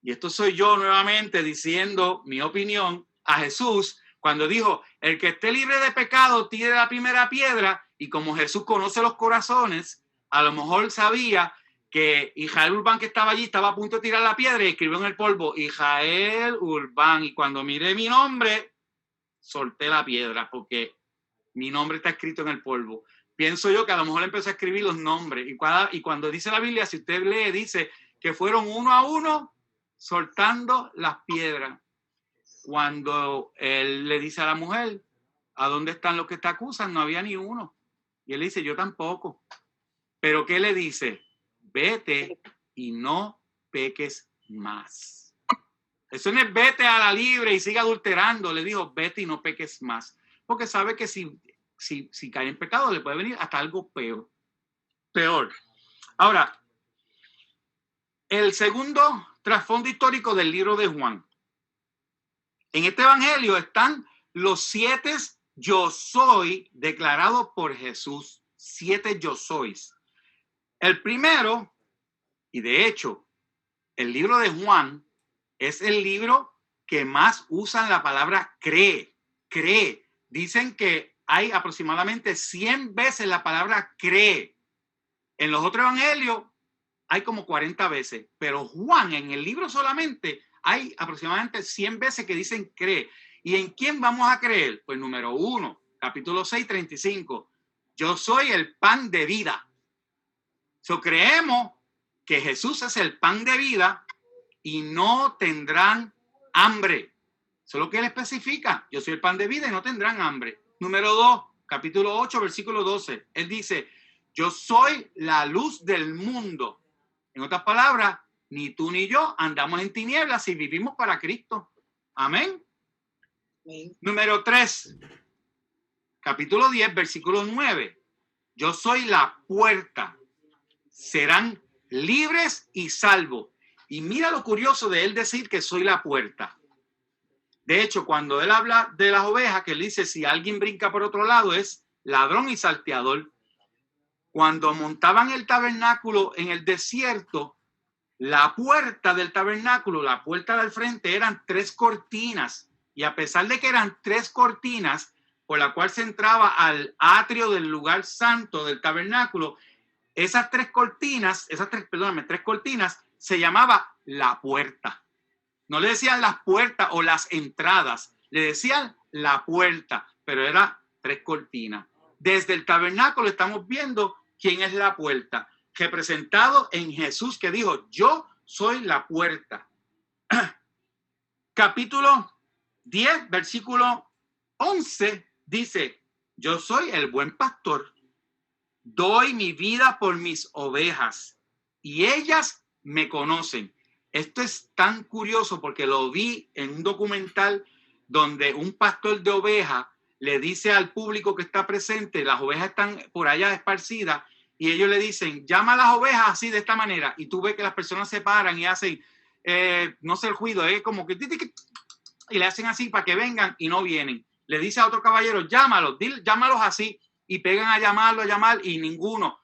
y esto soy yo nuevamente diciendo mi opinión, a Jesús cuando dijo, el que esté libre de pecado tire la primera piedra, y como Jesús conoce los corazones, a lo mejor sabía que Israel Urbán, que estaba allí, estaba a punto de tirar la piedra y escribió en el polvo, Israel Urbán, y cuando miré mi nombre, solté la piedra porque mi nombre está escrito en el polvo. Pienso yo que a lo mejor empezó a escribir los nombres, y cuando dice la Biblia, si usted lee, dice que fueron uno a uno soltando las piedras. Cuando él le dice a la mujer, ¿a dónde están los que te acusan? No había ni uno. Y él dice, yo tampoco. Pero ¿qué le dice? Vete y no peques más. Eso no es vete a la libre y siga adulterando. Le dijo, vete y no peques más. Porque sabe que si cae en pecado le puede venir hasta algo peor. Ahora, el segundo trasfondo histórico del libro de Juan. En este evangelio están los 7 yo soy declarados por Jesús. 7 yo sois. El primero, y de hecho, el libro de Juan es el libro que más usan la palabra cree. Dicen que hay aproximadamente 100 veces la palabra cree. En los otros evangelios hay como 40 veces, pero Juan en el libro solamente hay aproximadamente 100 veces que dicen cree. ¿Y en quién vamos a creer? Pues número 1, capítulo 6, 35. Yo soy el pan de vida. Creemos que Jesús es el pan de vida y no tendrán hambre. Eso es lo que él especifica. Yo soy el pan de vida y no tendrán hambre. Número 2, capítulo 8, versículo 12. Él dice, yo soy la luz del mundo. En otras palabras, ni tú ni yo andamos en tinieblas si vivimos para Cristo. Amén. Amén. Número 3, capítulo 10, versículo 9. Yo soy la puerta. Serán libres y salvos. Y mira lo curioso de él decir que soy la puerta. De hecho, cuando él habla de las ovejas, que él dice, si alguien brinca por otro lado, es ladrón y salteador. Cuando montaban el tabernáculo en el desierto, la puerta del tabernáculo, la puerta del frente, eran 3 cortinas. Y a pesar de que eran 3 cortinas, por la cual se entraba al atrio del lugar santo del tabernáculo, esas 3 cortinas, 3 cortinas, se llamaba la puerta. No le decían las puertas o las entradas, le decían la puerta. pero era 3 cortinas. Desde el tabernáculo estamos viendo quién es la puerta, representado en Jesús, que dijo, yo soy la puerta. Capítulo 10, versículo 11, dice, yo soy el buen pastor, doy mi vida por mis ovejas y ellas me conocen. Esto es tan curioso porque lo vi en un documental donde un pastor de ovejas le dice al público que está presente, las ovejas están por allá esparcidas, y ellos le dicen, llama a las ovejas así de esta manera, y tú ves que las personas se paran y hacen, no sé el ruido, como que, y le hacen así para que vengan y no vienen. Le dice a otro caballero, llámalos, llámalos así, y pegan a llamarlo, a llamar, y ninguno.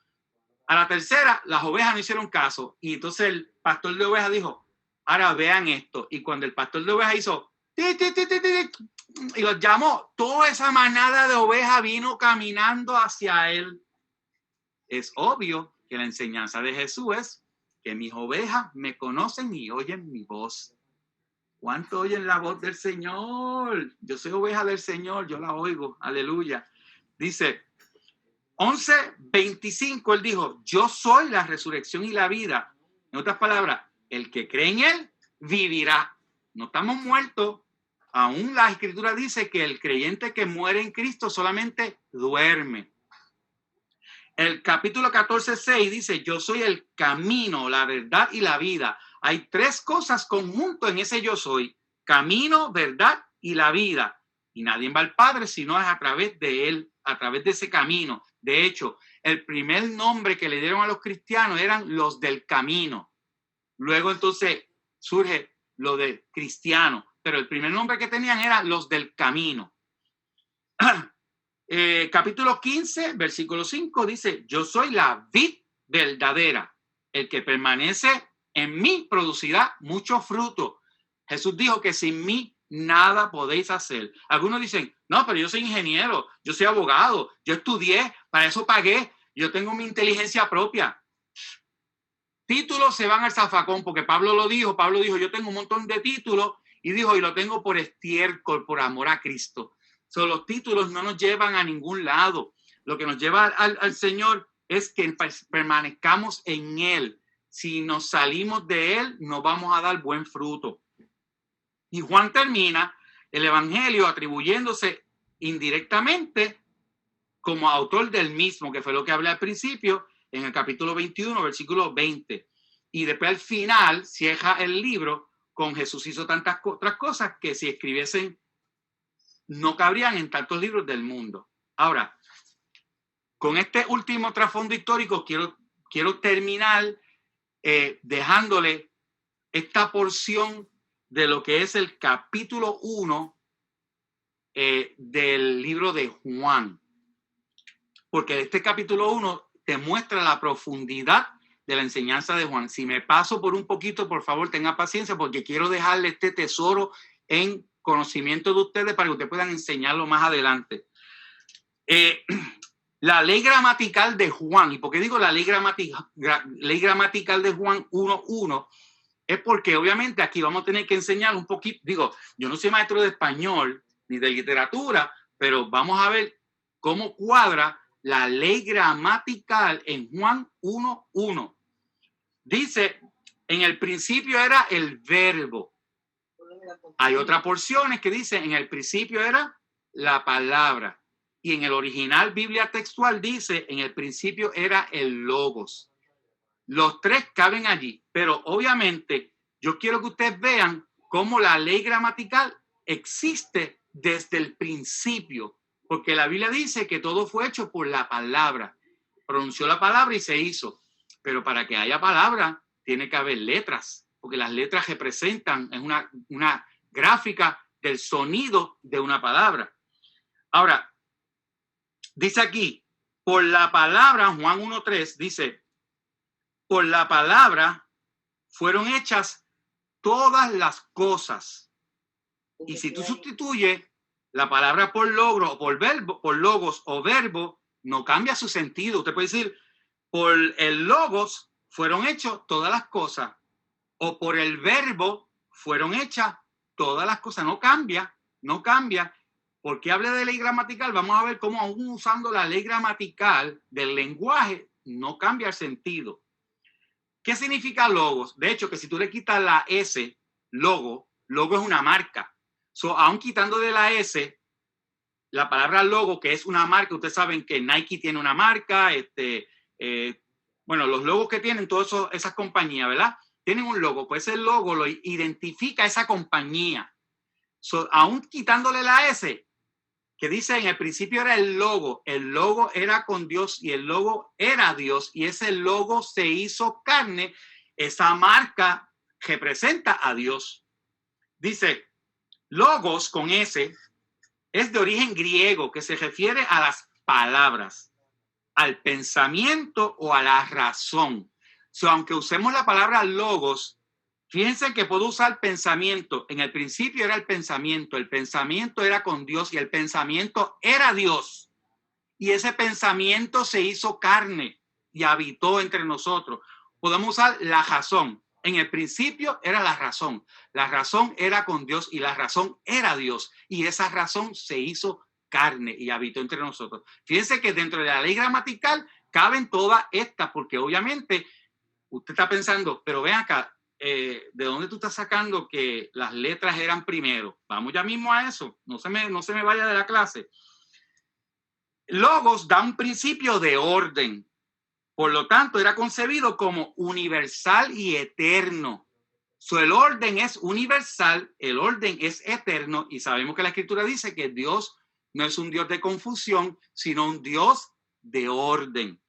A la tercera, las ovejas no hicieron caso, y entonces el pastor de ovejas dijo, ahora vean esto, y cuando el pastor de ovejas hizo, y los llamó, toda esa manada de ovejas vino caminando hacia él. Es obvio que la enseñanza de Jesús es que mis ovejas me conocen y oyen mi voz. ¿Cuánto oyen la voz del Señor? Yo soy oveja del Señor, yo la oigo. Aleluya. Dice 11:25, él dijo, yo soy la resurrección y la vida. En otras palabras, el que cree en él vivirá. No estamos muertos. Aún la Escritura dice que el creyente que muere en Cristo solamente duerme. El capítulo 14:6 dice, yo soy el camino, la verdad y la vida. Hay 3 cosas conjuntas en ese yo soy, camino, verdad y la vida. Y nadie va al Padre si no es a través de él, a través de ese camino. De hecho, el primer nombre que le dieron a los cristianos eran los del camino. Luego entonces surge lo de cristiano, pero el primer nombre que tenían era los del camino. Capítulo 15, versículo 5 dice, yo soy la vid verdadera. El que permanece en mí producirá mucho fruto. Jesús dijo que sin mí nada podéis hacer. Algunos dicen, no, pero yo soy ingeniero, yo soy abogado, yo estudié, para eso pagué, yo tengo mi inteligencia propia. Títulos se van al zafacón, porque Pablo dijo, yo tengo un montón de títulos, y dijo, y lo tengo por estiércol, por amor a Cristo. Los títulos no nos llevan a ningún lado. Lo que nos lleva al Señor es que permanezcamos en Él. Si nos salimos de Él, no vamos a dar buen fruto. Y Juan termina el Evangelio atribuyéndose indirectamente como autor del mismo, que fue lo que hablé al principio, en el capítulo 21, versículo 20. Y después al final cierra el libro con Jesús hizo tantas otras cosas que si escribiesen no cabrían en tantos libros del mundo. Ahora, con este último trasfondo histórico quiero terminar dejándole esta porción de lo que es el capítulo 1 del libro de Juan. Porque este capítulo 1 te muestra la profundidad de la enseñanza de Juan. Si me paso por un poquito, por favor, tenga paciencia, porque quiero dejarle este tesoro en conocimiento de ustedes para que ustedes puedan enseñarlo más adelante. La ley gramatical de Juan, ¿y por qué digo la ley gramatical de Juan 1:1? Es porque obviamente aquí vamos a tener que enseñar un poquito, yo no soy maestro de español ni de literatura, pero vamos a ver cómo cuadra la ley gramatical en Juan 1:1. Dice, en el principio era el verbo. Hay otras porciones que dicen, en el principio era la palabra. Y en el original Biblia textual dice, en el principio era el logos. Los 3 caben allí, pero obviamente yo quiero que ustedes vean cómo la ley gramatical existe desde el principio, porque la Biblia dice que todo fue hecho por la palabra. Pronunció la palabra y se hizo. Pero para que haya palabra, tiene que haber letras, porque las letras representan, es una gráfica del sonido de una palabra. Ahora, dice aquí, por la palabra, Juan 1:3 dice, por la palabra fueron hechas todas las cosas. Y si tú sustituyes la palabra por logro o por verbo, por logos o verbo, no cambia su sentido. Usted puede decir, por el logos fueron hechas todas las cosas, o por el verbo fueron hechas todas las cosas. No cambia, no cambia. ¿Por qué hablé de ley gramatical? Vamos a ver cómo aún usando la ley gramatical del lenguaje no cambia el sentido. ¿Qué significa logos? De hecho, que si tú le quitas la S, logo es una marca. So, aún quitando de la S, la palabra logo, que es una marca, ustedes saben que Nike tiene una marca, bueno, los logos que tienen todas esas compañías, ¿verdad? Tienen un logo, pues ese logo lo identifica a esa compañía. So, aún quitándole la S, que dice en el principio era el logo era con Dios y el logo era Dios y ese logo se hizo carne, esa marca representa a Dios. Dice, logos con S es de origen griego que se refiere a las palabras, al pensamiento o a la razón. So, aunque usemos la palabra logos, fíjense que puedo usar pensamiento. En el principio era el pensamiento era con Dios y el pensamiento era Dios. Y ese pensamiento se hizo carne y habitó entre nosotros. Podemos usar la razón. En el principio era la razón era con Dios y la razón era Dios. Y esa razón se hizo carne y habitó entre nosotros. Fíjense que dentro de la ley gramatical caben todas estas, porque obviamente usted está pensando, pero ven acá, ¿de dónde tú estás sacando que las letras eran primero? Vamos ya mismo a eso, no se me vaya de la clase. Logos da un principio de orden, por lo tanto era concebido como universal y eterno. So, el orden es universal, el orden es eterno y sabemos que la Escritura dice que Dios no es un Dios de confusión, sino un Dios de orden.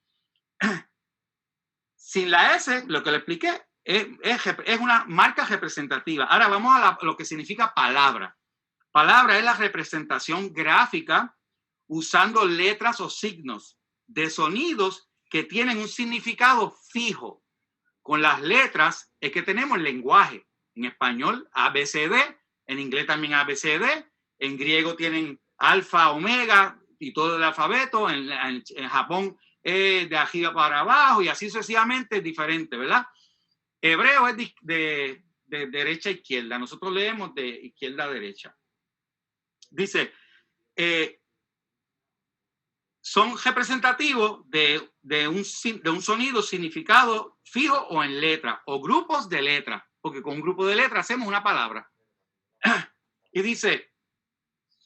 Sin la S, lo que le expliqué, es una marca representativa. Ahora vamos a lo que significa palabra. Palabra es la representación gráfica usando letras o signos de sonidos que tienen un significado fijo. Con las letras es que tenemos el lenguaje. En español, ABCD, en inglés también ABCD, en griego tienen alfa, omega y todo el alfabeto, en Japón de arriba para abajo y así sucesivamente es diferente, ¿verdad? Hebreo es de derecha a izquierda. Nosotros leemos de izquierda a derecha. Dice, son representativos de un sonido significado fijo o en letra o grupos de letras, porque con un grupo de letras hacemos una palabra. Y dice,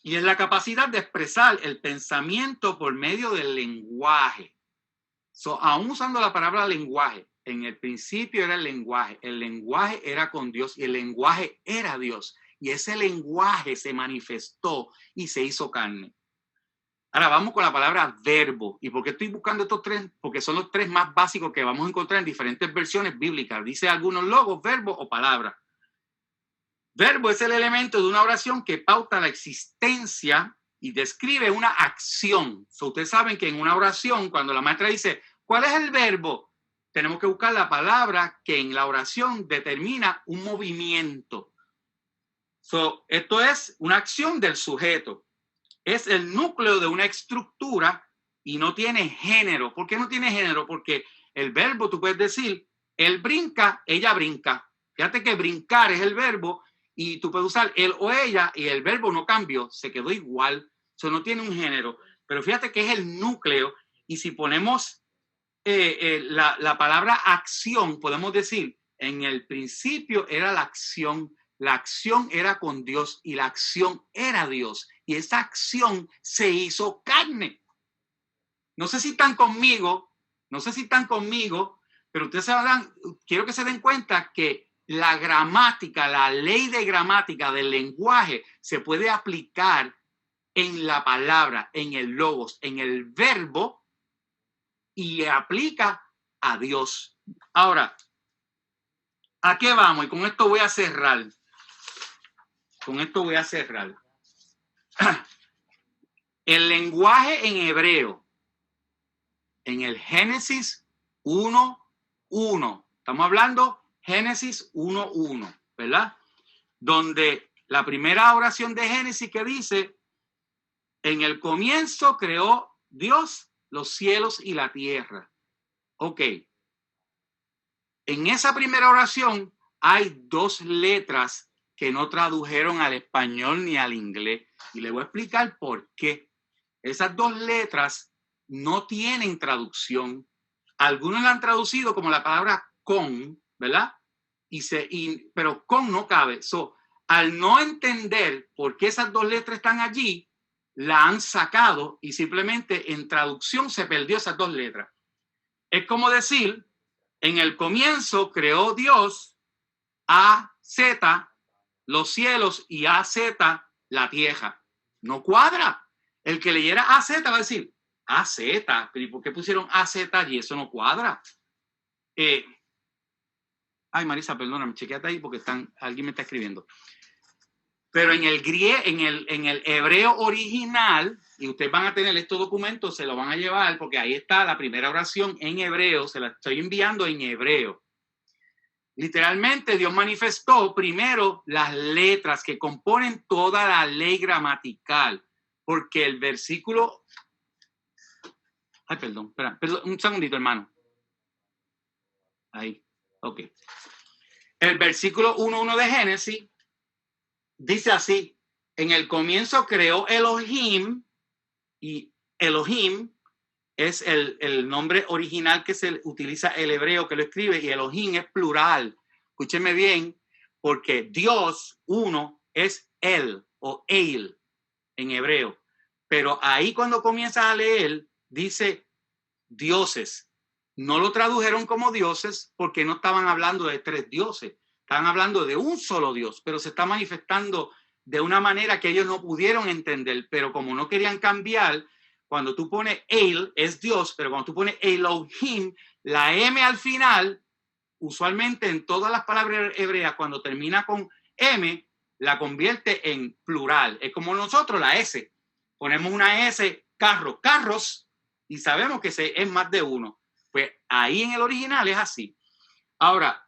y es la capacidad de expresar el pensamiento por medio del lenguaje. So, aún usando la palabra lenguaje, en el principio era el lenguaje era con Dios y el lenguaje era Dios. Y ese lenguaje se manifestó y se hizo carne. Ahora vamos con la palabra verbo. ¿Y por qué estoy buscando estos tres? Porque son los tres más básicos que vamos a encontrar en diferentes versiones bíblicas. Dice algunos logos, verbo o palabra. Verbo es el elemento de una oración que pauta la existencia y describe una acción. So, ustedes saben que en una oración, cuando la maestra dice, ¿cuál es el verbo? Tenemos que buscar la palabra que en la oración determina un movimiento. So, esto es una acción del sujeto. Es el núcleo de una estructura y no tiene género. ¿Por qué no tiene género? Porque el verbo, tú puedes decir, él brinca, ella brinca. Fíjate que brincar es el verbo y tú puedes usar él o ella y el verbo no cambió, se quedó igual. Eso no tiene un género. Pero fíjate que es el núcleo y si ponemos la palabra acción, podemos decir, en el principio era la acción era con Dios y la acción era Dios. Y esa acción se hizo carne. No sé si están conmigo, pero ustedes sabrán, quiero que se den cuenta que la gramática, la ley de gramática del lenguaje se puede aplicar en la palabra, en el logos, en el verbo y aplica a Dios. Ahora, ¿a qué vamos? Y con esto voy a cerrar. El lenguaje en hebreo, en el Génesis 1:1, estamos hablando Génesis 1:1, ¿verdad? Donde la primera oración de Génesis que dice, en el comienzo creó Dios los cielos y la tierra. Ok. En esa primera oración hay dos letras que no tradujeron al español ni al inglés. Y le voy a explicar por qué. Esas dos letras no tienen traducción. Algunos la han traducido como la palabra con, ¿verdad? Pero con no cabe. So, al no entender por qué esas dos letras están allí, la han sacado y simplemente en traducción se perdió esas dos letras. Es como decir, en el comienzo creó Dios A-Z, los cielos, y A-Z, la tierra. No cuadra. El que leyera AZ va a decir, AZ, ¿y por qué pusieron AZ allí? Eso no cuadra. Ay, Marisa, perdóname, chequéate ahí porque alguien me está escribiendo. Pero en el hebreo original, y ustedes van a tener estos documentos, se lo van a llevar, porque ahí está la primera oración en hebreo, se la estoy enviando en hebreo. Literalmente, Dios manifestó primero las letras que componen toda la ley gramatical, porque el versículo... Ay, perdón, un segundito, hermano. Ahí, ok. El versículo 1:1 de Génesis dice así: en el comienzo creó Elohim, y Elohim es el nombre original que se utiliza el hebreo que lo escribe, y Elohim es plural. Escúcheme bien, porque Dios, uno, es él o él en hebreo. Pero ahí cuando comienzas a leer, dice dioses. No lo tradujeron como dioses porque no estaban hablando de tres dioses. Estaban hablando de un solo Dios, pero se está manifestando de una manera que ellos no pudieron entender. Pero como no querían cambiar, cuando tú pones El, es Dios, pero cuando tú pones Elohim, la M al final, usualmente en todas las palabras hebreas, cuando termina con M, la convierte en plural. Es como nosotros, la S. Ponemos una S, carro, carros, y sabemos que es más de uno. Pues ahí en el original es así. Ahora,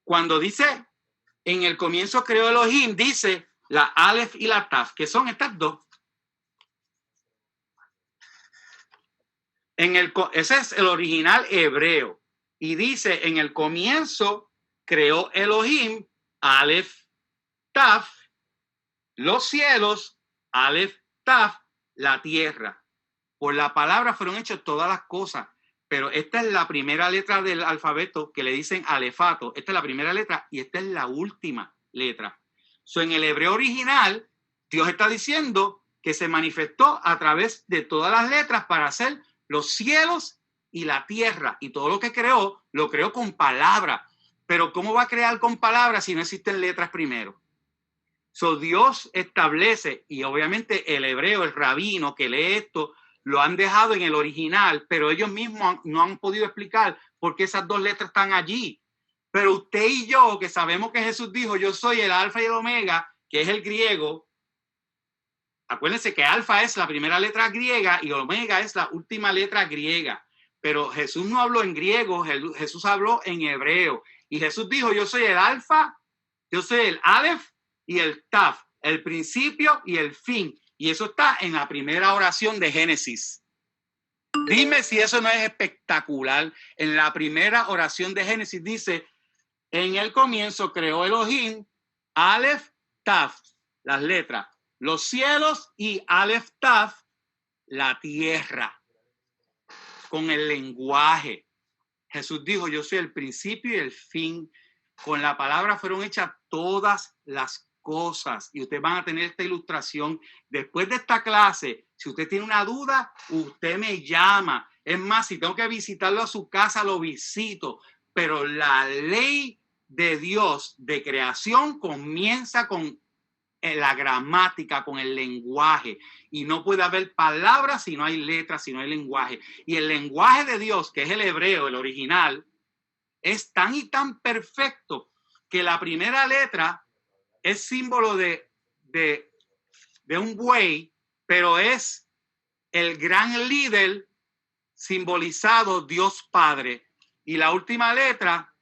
cuando dice en el comienzo creó Elohim, dice la Aleph y la Taf, que son estas dos. Ese es el original hebreo. Y dice, en el comienzo creó Elohim, Aleph, Taf, los cielos, Aleph, Taf, la tierra. Por la palabra fueron hechas todas las cosas. Pero esta es la primera letra del alfabeto que le dicen alefato. Esta es la primera letra y esta es la última letra. En el hebreo original, Dios está diciendo que se manifestó a través de todas las letras para hacer los cielos y la tierra. Y todo lo que creó, lo creó con palabra. Pero ¿cómo va a crear con palabras si no existen letras primero? Dios establece, y obviamente el hebreo, el rabino que lee esto, lo han dejado en el original, pero ellos mismos no han podido explicar por qué esas dos letras están allí. Pero usted y yo, que sabemos que Jesús dijo, yo soy el alfa y el omega, que es el griego. Acuérdense que alfa es la primera letra griega y omega es la última letra griega. Pero Jesús no habló en griego, Jesús habló en hebreo. Y Jesús dijo, yo soy el alfa, yo soy el aleph y el taf, el principio y el fin. Y eso está en la primera oración de Génesis. Dime si eso no es espectacular. En la primera oración de Génesis dice, en el comienzo creó Elohim, Aleph, Taf, las letras, los cielos, y Aleph, Taf, la tierra. Con el lenguaje. Jesús dijo, yo soy el principio y el fin. Con la palabra fueron hechas todas las cosas, y ustedes van a tener esta ilustración después de esta clase. Si usted tiene una duda, usted me llama. Es más, si tengo que visitarlo a su casa, lo visito. Pero la ley de Dios de creación comienza con la gramática, con el lenguaje, y no puede haber palabras si no hay letras, si no hay lenguaje. Y el lenguaje de Dios, que es el hebreo, el original, es tan y tan perfecto que la primera letra es símbolo de un buey, pero es el gran líder simbolizado Dios Padre. Y la última letra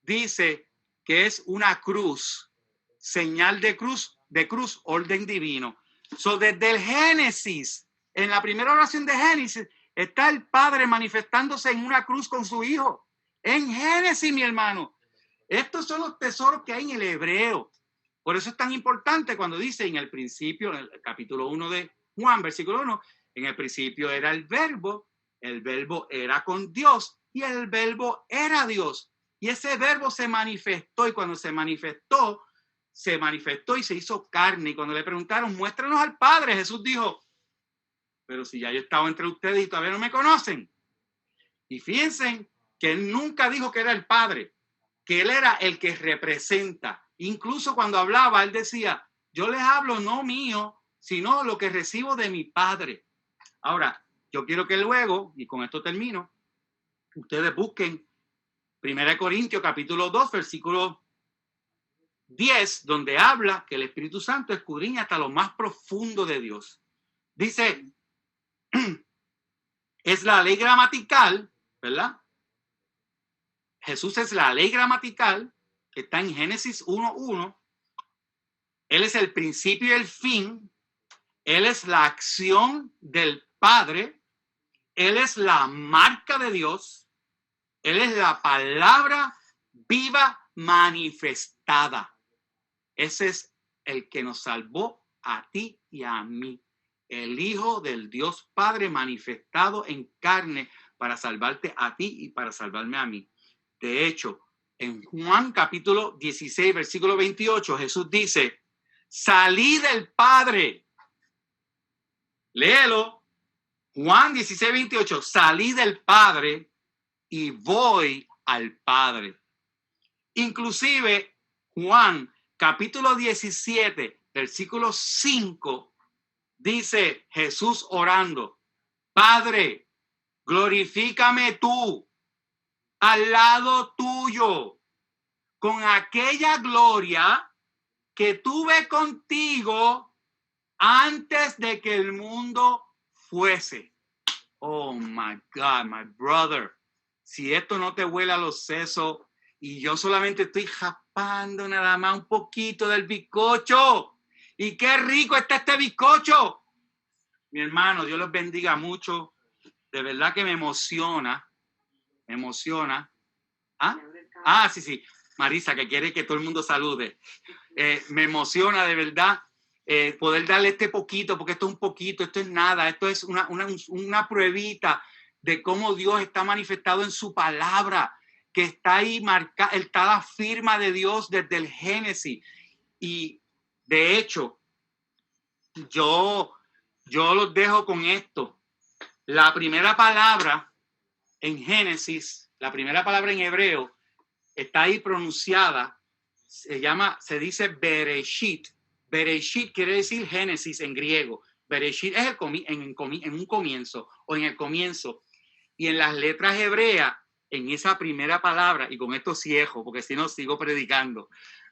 dice que es una cruz, señal de cruz, orden divino. Desde el Génesis, en la primera oración de Génesis, está el Padre manifestándose en una cruz con su Hijo. En Génesis, mi hermano. Estos son los tesoros que hay en el hebreo. Por eso es tan importante cuando dice en el principio, en el capítulo 1 de Juan, versículo 1, en el principio era el verbo era con Dios y el verbo era Dios. Y ese verbo se manifestó y cuando se manifestó y se hizo carne. Y cuando le preguntaron, muéstranos al Padre, Jesús dijo, pero si ya yo he estado entre ustedes y todavía no me conocen. Y fíjense que él nunca dijo que era el Padre, que él era el que representa. Incluso cuando hablaba, él decía, yo les hablo no mío, sino lo que recibo de mi Padre. Ahora, yo quiero que luego, y con esto termino, ustedes busquen 1 Corintios capítulo 2, versículo 10, donde habla que el Espíritu Santo escudriña hasta lo más profundo de Dios. Dice, es la ley gramatical, ¿verdad? Jesús es la ley gramatical que está en Génesis 1:1. Él es el principio y el fin. Él es la acción del Padre. Él es la marca de Dios. Él es la palabra viva manifestada. Ese es el que nos salvó a ti y a mí. El Hijo del Dios Padre manifestado en carne para salvarte a ti y para salvarme a mí. De hecho, en Juan capítulo 16, versículo 28, Jesús dice, salí del Padre. Léelo. Juan 16, 28, salí del Padre y voy al Padre. Inclusive, Juan capítulo 17, versículo 5, dice Jesús orando, Padre, glorifícame tú al lado tuyo con aquella gloria que tuve contigo antes de que el mundo fuese. Oh my God, my brother. Si esto no te huele a los sesos y yo solamente estoy japando nada más un poquito del bizcocho. Y qué rico está este bizcocho. Mi hermano, Dios los bendiga mucho. De verdad que me emociona. Me emociona. ¿Ah? Sí. Marisa, que quiere que todo el mundo salude. Me emociona de verdad poder darle este poquito, porque esto es un poquito, esto es nada, esto es una pruebita de cómo Dios está manifestado en su palabra, que está ahí marcada, está la firma de Dios desde el Génesis. Y de hecho, yo los dejo con esto. La primera palabra en Génesis, la primera palabra en hebreo, está ahí pronunciada, se dice Bereshit. Bereshit quiere decir Génesis en griego. Bereshit es en un comienzo o en el comienzo. Y en las letras hebreas, en esa primera palabra, y con esto cierro, porque si no sigo predicando,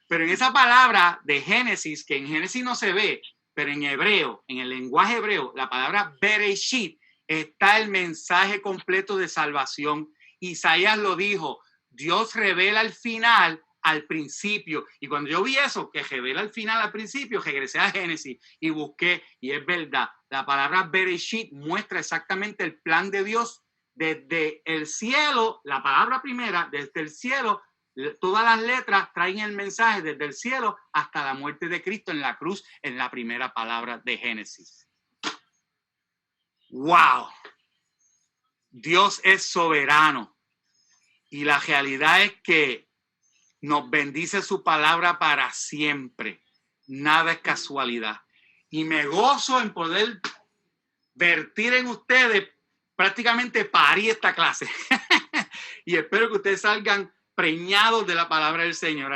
pero en esa palabra de Génesis, que en Génesis no se ve, pero en hebreo, en el lenguaje hebreo, la palabra Bereshit, está el mensaje completo de salvación. Isaías lo dijo, Dios revela el final al principio. Y cuando yo vi eso, que revela el final al principio, regresé a Génesis y busqué, y es verdad, la palabra Bereshit muestra exactamente el plan de Dios desde el cielo, la palabra primera, desde el cielo, todas las letras traen el mensaje desde el cielo hasta la muerte de Cristo en la cruz, en la primera palabra de Génesis. ¡Wow! Dios es soberano. Y la realidad es que nos bendice su palabra para siempre. Nada es casualidad. Y me gozo en poder vertir en ustedes, prácticamente parí esta clase. Y espero que ustedes salgan preñados de la palabra del Señor.